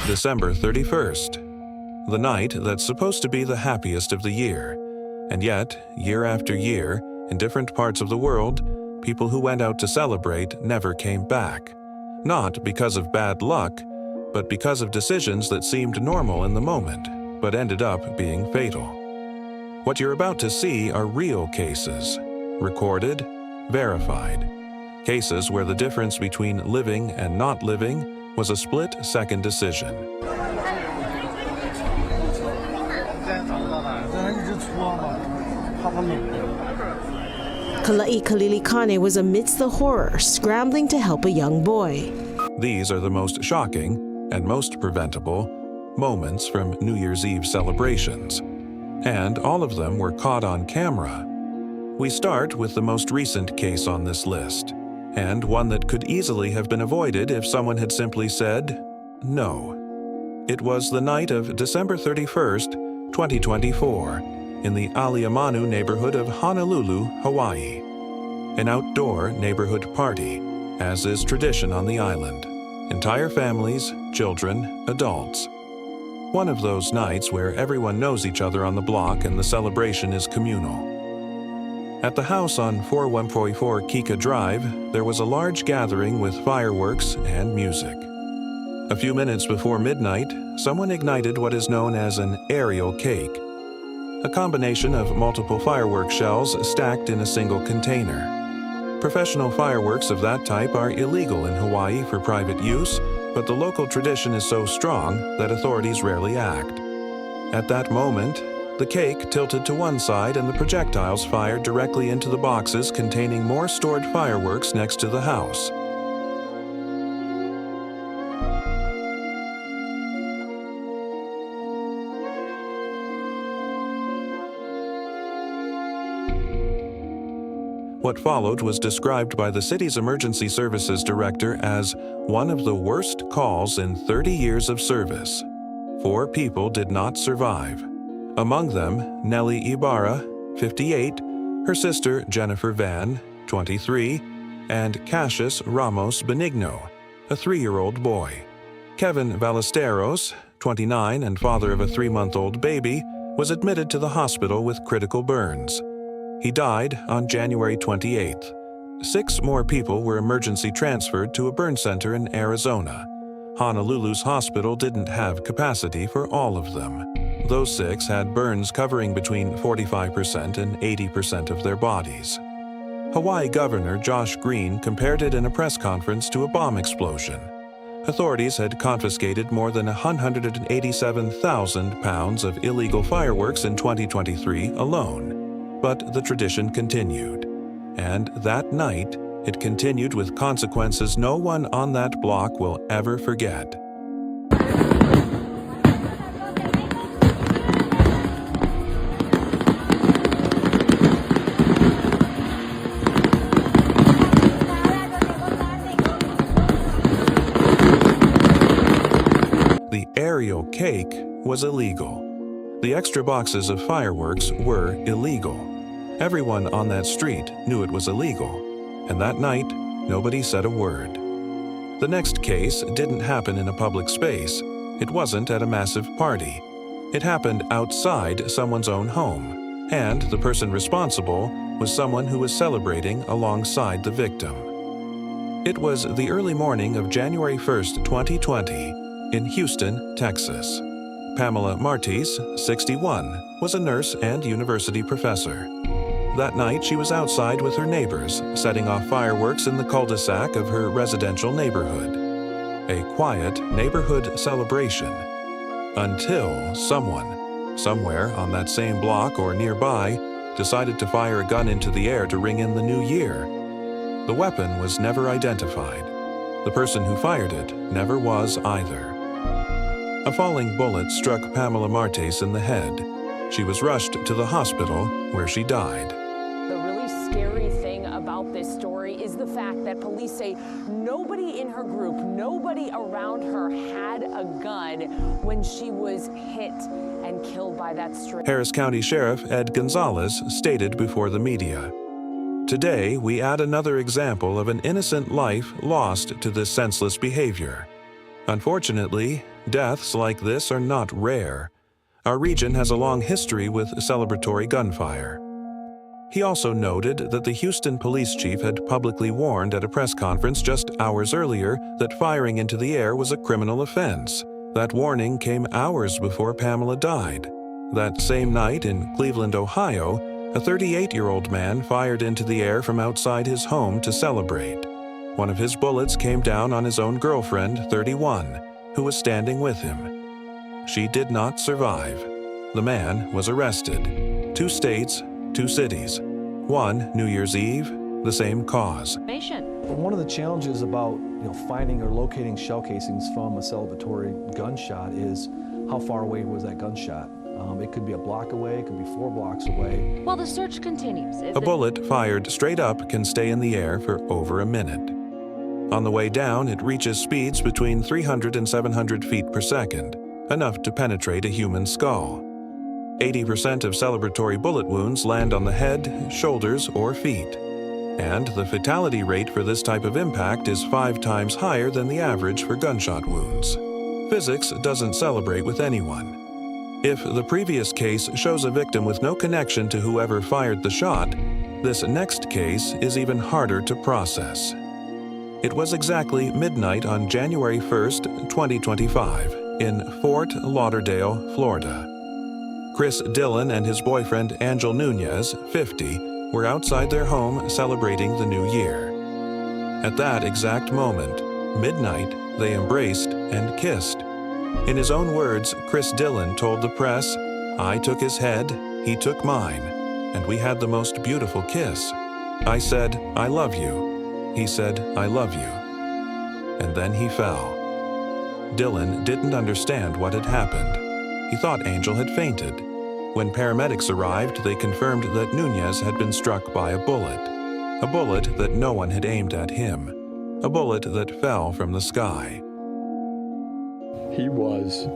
December 31st, the night that's supposed to be the happiest of the year. And yet, year after year, in different parts of the world, people who went out to celebrate never came back. Not because of bad luck, but because of decisions that seemed normal in the moment, but ended up being fatal. What you're about to see are real cases, recorded, verified. Cases where the difference between living and not living was a split-second decision. Kala'i Kalilikane was amidst the horror, scrambling to help a young boy. These are the most shocking and most preventable moments from New Year's Eve celebrations. And all of them were caught on camera. We start with the most recent case on this list, and one that could easily have been avoided if someone had simply said, no. It was the night of December 31st, 2024, in the Aliamanu neighborhood of Honolulu, Hawaii. An outdoor neighborhood party, as is tradition on the island. Entire families, children, adults. One of those nights where everyone knows each other on the block and the celebration is communal. At the house on 4144 Kika Drive, there was a large gathering with fireworks and music. A few minutes before midnight, someone ignited what is known as an aerial cake, a combination of multiple firework shells stacked in a single container. Professional fireworks of that type are illegal in Hawaii for private use, but the local tradition is so strong that authorities rarely act. At that moment, the cake tilted to one side and the projectiles fired directly into the boxes containing more stored fireworks next to the house. What followed was described by the city's emergency services director as one of the worst calls in 30 years of service. 4 people did not survive. Among them, Nellie Ibarra, 58, her sister Jennifer Van, 23, and Cassius Ramos Benigno, a 3-year-old boy. Kevin Ballesteros, 29 and father of a 3-month-old baby, was admitted to the hospital with critical burns. He died on January 28th. 6 more people were emergency transferred to a burn center in Arizona. Honolulu's hospital didn't have capacity for all of them. Those 6 had burns covering between 45% and 80% of their bodies. Hawaii Governor Josh Green compared it in a press conference to a bomb explosion. Authorities had confiscated more than 187,000 pounds of illegal fireworks in 2023 alone. But the tradition continued. And that night, it continued with consequences no one on that block will ever forget. The aerial cake was illegal. The extra boxes of fireworks were illegal. Everyone on that street knew it was illegal, and that night, nobody said a word. The next case didn't happen in a public space. It wasn't at a massive party. It happened outside someone's own home, and the person responsible was someone who was celebrating alongside the victim. It was the early morning of January 1st, 2020, in Houston, Texas. Pamela Martis, 61, was a nurse and university professor. That night, she was outside with her neighbors, setting off fireworks in the cul-de-sac of her residential neighborhood. A quiet neighborhood celebration. Until someone, somewhere on that same block or nearby, decided to fire a gun into the air to ring in the new year. The weapon was never identified. The person who fired it never was either. A falling bullet struck Pamela Martis in the head. She was rushed to the hospital, where she died. The really scary thing about this story is the fact that police say nobody in her group, nobody around her had a gun when she was hit and killed by that stray. Harris County Sheriff Ed Gonzalez stated before the media, "Today, we add another example of an innocent life lost to this senseless behavior. Unfortunately, Deaths like this are not rare. Our region has a long history with celebratory gunfire. He also noted that the Houston police chief had publicly warned at a press conference just hours earlier that firing into the air was a criminal offense. That warning came hours before Pamela died. That same night in Cleveland, Ohio, a 38-year-old man fired into the air from outside his home to celebrate. One of his bullets came down on his own girlfriend, 31, who was standing with him. She did not survive. The man was arrested. 2 states, 2 cities. One, New Year's Eve, the same cause. One of the challenges about finding or locating shell casings from a celebratory gunshot is how far away was that gunshot? It could be a block away, it could be 4 blocks away. While the search continues, a bullet fired straight up can stay in the air for over a minute. On the way down, it reaches speeds between 300 and 700 feet per second, enough to penetrate a human skull. 80% of celebratory bullet wounds land on the head, shoulders, or feet. And the fatality rate for this type of impact is 5 times higher than the average for gunshot wounds. Physics doesn't celebrate with anyone. If the previous case shows a victim with no connection to whoever fired the shot, this next case is even harder to process. It was exactly midnight on January 1st, 2025, in Fort Lauderdale, Florida. Chris Dillon and his boyfriend Angel Nunez, 50, were outside their home celebrating the new year. At that exact moment, midnight, they embraced and kissed. In his own words, Chris Dillon told the press, "I took his head, he took mine, and we had the most beautiful kiss. I said, 'I love you.' He said, 'I love you.' And then he fell." Dillon didn't understand what had happened. He thought Angel had fainted. When paramedics arrived, they confirmed that Nunez had been struck by a bullet that no one had aimed at him, a bullet that fell from the sky. He was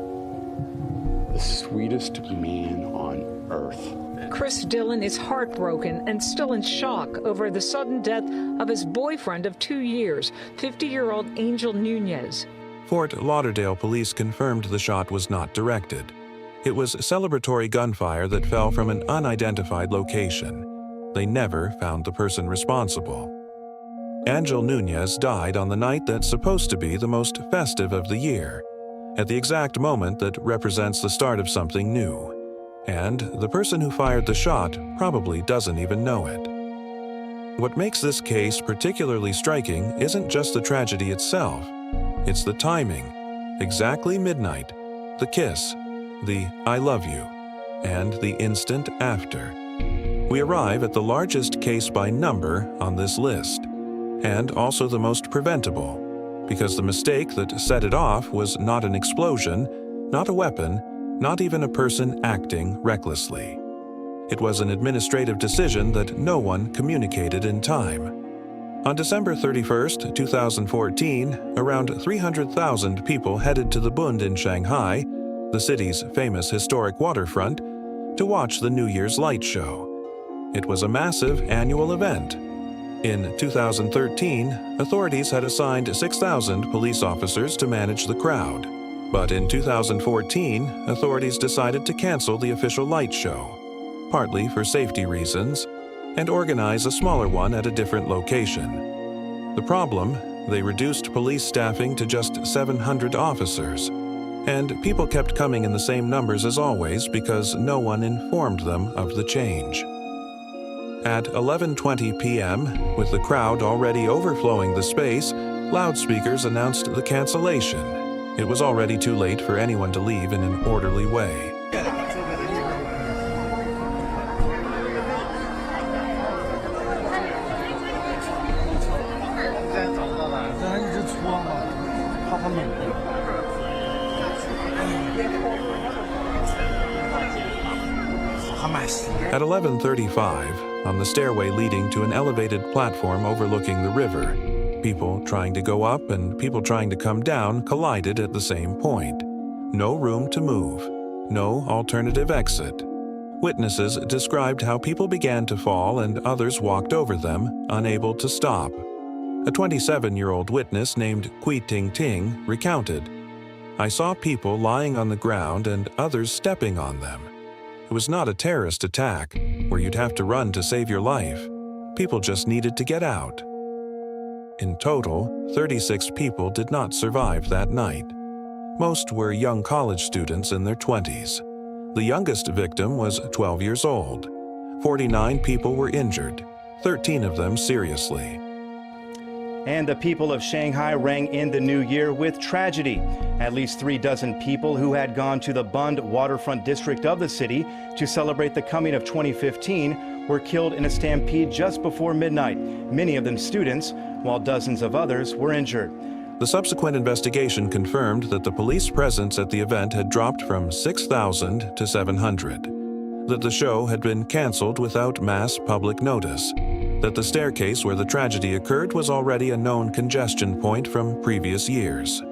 the sweetest man on earth. Chris Dillon is heartbroken and still in shock over the sudden death of his boyfriend of 2 years, 50-year-old Angel Nunez. Fort Lauderdale police confirmed the shot was not directed. It was celebratory gunfire that fell from an unidentified location. They never found the person responsible. Angel Nunez died on the night that's supposed to be the most festive of the year, at the exact moment that represents the start of something new. And the person who fired the shot probably doesn't even know it. What makes this case particularly striking isn't just the tragedy itself, it's the timing. Exactly midnight, the kiss, the "I love you," and the instant after. We arrive at the largest case by number on this list, and also the most preventable, because the mistake that set it off was not an explosion, not a weapon, not even a person acting recklessly. It was an administrative decision that no one communicated in time. On December 31st, 2014, around 300,000 people headed to the Bund in Shanghai, the city's famous historic waterfront, to watch the New Year's light show. It was a massive annual event. In 2013, authorities had assigned 6,000 police officers to manage the crowd. But in 2014, authorities decided to cancel the official light show, partly for safety reasons, and organize a smaller one at a different location. The problem? They reduced police staffing to just 700 officers, and people kept coming in the same numbers as always because no one informed them of the change. At 11:20 p.m., with the crowd already overflowing the space, loudspeakers announced the cancellation. It was already too late for anyone to leave in an orderly way. At 11:35, on the stairway leading to an elevated platform overlooking the river, people trying to go up and people trying to come down collided at the same point. No room to move. No alternative exit. Witnesses described how people began to fall and others walked over them, unable to stop. A 27-year-old witness named Kui Ting Ting recounted, I saw people lying on the ground and others stepping on them. It was not a terrorist attack where you'd have to run to save your life. People just needed to get out. In total, 36 people did not survive that night. Most were young college students in their 20s. The youngest victim was 12 years old. 49 people were injured, 13 of them seriously. And the people of Shanghai rang in the new year with tragedy. At least 36 people who had gone to the Bund waterfront district of the city to celebrate the coming of 2015 were killed in a stampede just before midnight, many of them students, while dozens of others were injured. The subsequent investigation confirmed that the police presence at the event had dropped from 6,000 to 700, that the show had been canceled without mass public notice, that the staircase where the tragedy occurred was already a known congestion point from previous years.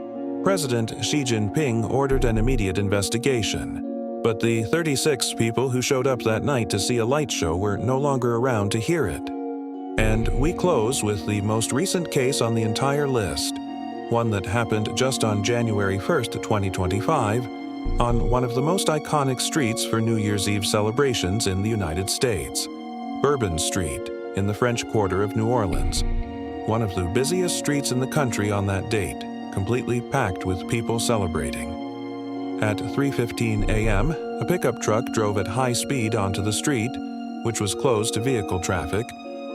President Xi Jinping ordered an immediate investigation, but the 36 people who showed up that night to see a light show were no longer around to hear it. And we close with the most recent case on the entire list, one that happened just on January 1st, 2025, on one of the most iconic streets for New Year's Eve celebrations in the United States, Bourbon Street, in the French Quarter of New Orleans, one of the busiest streets in the country on that date, completely packed with people celebrating. At 3:15 a.m., a pickup truck drove at high speed onto the street, which was closed to vehicle traffic,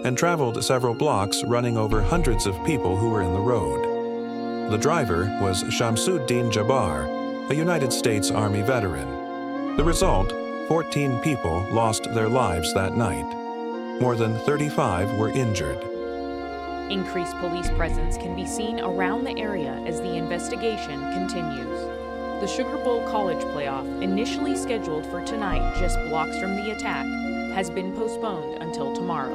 and traveled several blocks running over hundreds of people who were in the road. The driver was Shamsuddin Jabbar, a United States Army veteran. The result, 14 people lost their lives that night. More than 35 were injured. Increased police presence can be seen around the area as the investigation continues. The Sugar Bowl College playoff, initially scheduled for tonight just blocks from the attack, has been postponed until tomorrow.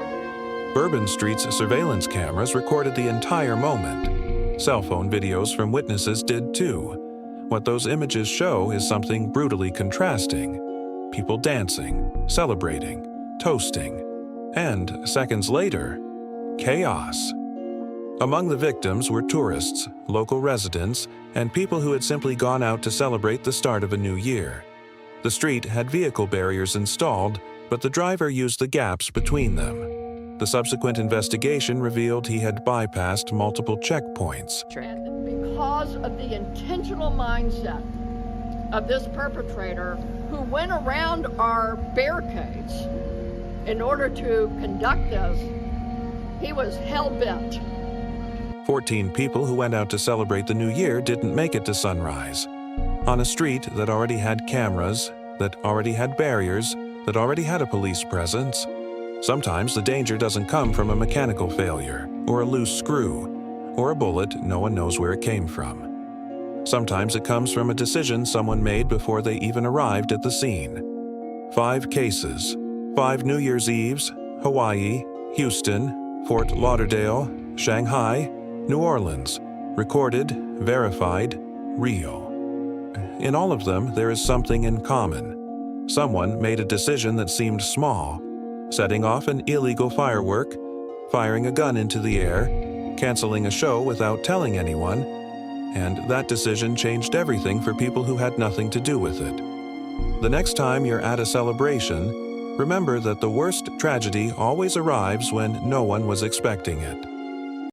Bourbon Street's surveillance cameras recorded the entire moment. Cell phone videos from witnesses did too. What those images show is something brutally contrasting. People dancing, celebrating, toasting, and seconds later, chaos. Among the victims were tourists, local residents, and people who had simply gone out to celebrate the start of a new year. The street had vehicle barriers installed, but the driver used the gaps between them. The subsequent investigation revealed he had bypassed multiple checkpoints. And because of the intentional mindset of this perpetrator who went around our barricades in order to conduct this, he was hell-bent. 14 people who went out to celebrate the new year didn't make it to sunrise. On a street that already had cameras, that already had barriers, that already had a police presence. Sometimes the danger doesn't come from a mechanical failure, or a loose screw, or a bullet no one knows where it came from. Sometimes it comes from a decision someone made before they even arrived at the scene. 5 cases, 5 New Year's Eves, Hawaii, Houston, Fort Lauderdale, Shanghai, New Orleans, recorded, verified, real. In all of them, there is something in common. Someone made a decision that seemed small, setting off an illegal firework, firing a gun into the air, canceling a show without telling anyone, and that decision changed everything for people who had nothing to do with it. The next time you're at a celebration, remember that the worst tragedy always arrives when no one was expecting it.